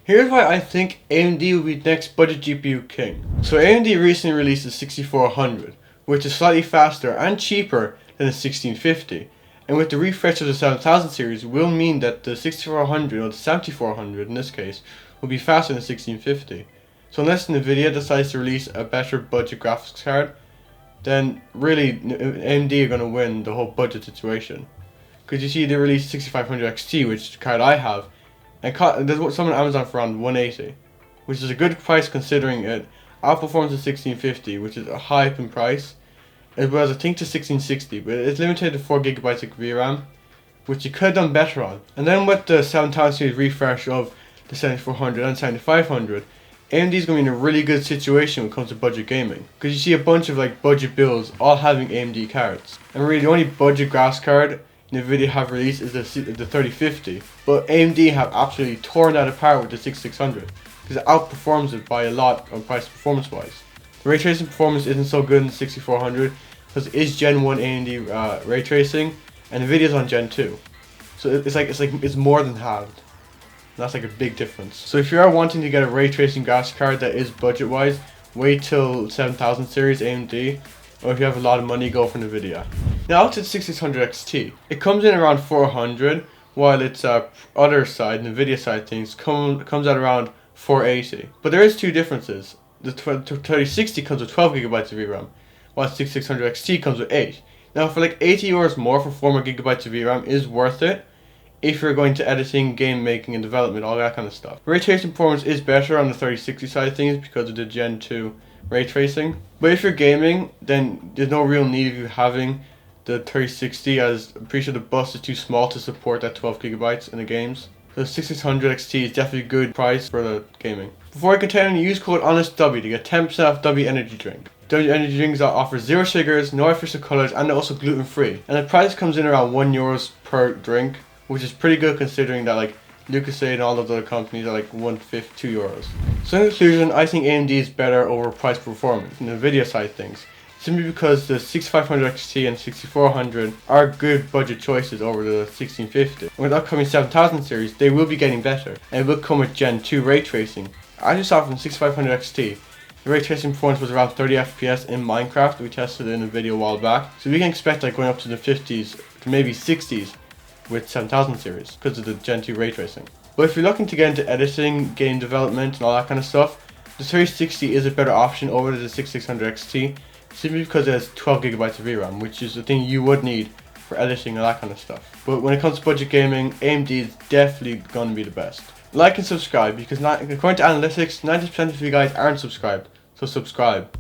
Here's why I think AMD will be next budget GPU king. So AMD recently released the 6400, which is slightly faster and cheaper than the 1650. And with the refresh of the 7000 series will mean that the 6400, or the 7400 in this case, will be faster than the 1650. So unless Nvidia decides to release a better budget graphics card, then really AMD are going to win the whole budget situation. Because you see they released 6500 XT, which is the card I have, and there's some on Amazon for around 180, which is a good price considering it outperforms the 1650, which is a high up in price, as well as I think the 1660, but it's limited to 4GB of VRAM, which you could have done better on. And then with the 7000 series refresh of the 7400 and 7500, AMD is going to be in a really good situation when it comes to budget gaming, because you see a bunch of like budget builds all having AMD cards, and really the only budget graphics card Nvidia have released is the 3050, but AMD have absolutely torn that apart with the 6600, because it outperforms it by a lot on price performance wise. The ray tracing performance isn't so good in the 6400 because it is Gen 1 AMD ray tracing, and Nvidia's on Gen 2, so it's more than halved. That's like a big difference. So if you are wanting to get a ray tracing graphics card that is budget wise, wait till 7000 series AMD, or if you have a lot of money, go for Nvidia. Now to the 6600 XT. It comes in around 400, while its other side, Nvidia side things, comes at around 480. But there is two differences. The 3060 comes with 12GB of VRAM, while the 6600 XT comes with 8. Now for like €80 more for 4 more gigabytes of VRAM is worth it, if you're going to editing, game making, and development, all that kind of stuff. Ray tracing performance is better on the 3060 side of things because of the Gen 2 ray tracing. But if you're gaming, then there's no real need of you having the 3060, as I'm pretty sure the bus is too small to support that 12GB in the games. So the 6600 XT is definitely a good price for the gaming. Before I continue, use code HONESTW to get 10% off W Energy Drink. W Energy Drinks offer 0 sugars, no artificial colours, and they're also gluten free. And the price comes in around €1 per drink, which is pretty good considering that like Lucozade and all those other companies are like €1.50, €2. So in conclusion, I think AMD is better over price performance in the Nvidia side of things, simply because the 6500 XT and 6400 are good budget choices over the 1650. And with the upcoming 7000 series, they will be getting better, and it will come with Gen 2 ray tracing. As you saw from 6500 XT, the ray tracing performance was around 30 FPS in Minecraft. We tested it in a video a while back, so we can expect like going up to the 50s to maybe 60s with 7000 series because of the Gen 2 ray tracing. But if you're looking to get into editing, game development, and all that kind of stuff, the 3060 is a better option over the 6600 XT, simply because it has 12GB of VRAM, which is the thing you would need for editing and that kind of stuff. But when it comes to budget gaming, AMD is definitely going to be the best. Like and subscribe, because according to analytics, 90% of you guys aren't subscribed, so subscribe.